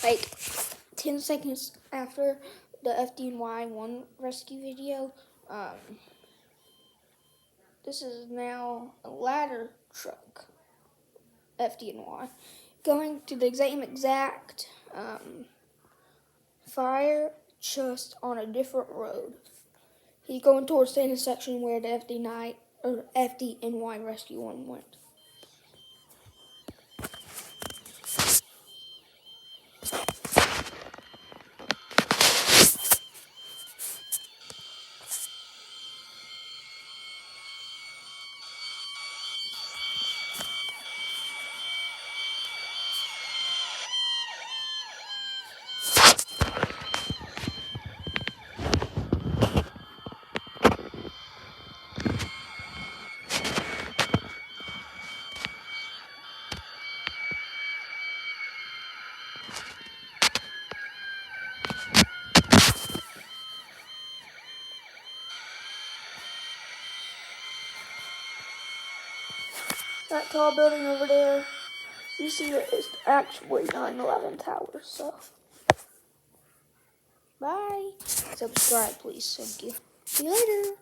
like 10 seconds after the FDNY1 rescue video. This is now a ladder truck, FDNY, going to the same exact fire, just on a different road. He's going towards the intersection where the FDNY rescue one went. That tall building over there, you see it is actually 9/11 Tower, so. Bye. Subscribe, please. Thank you. See you later.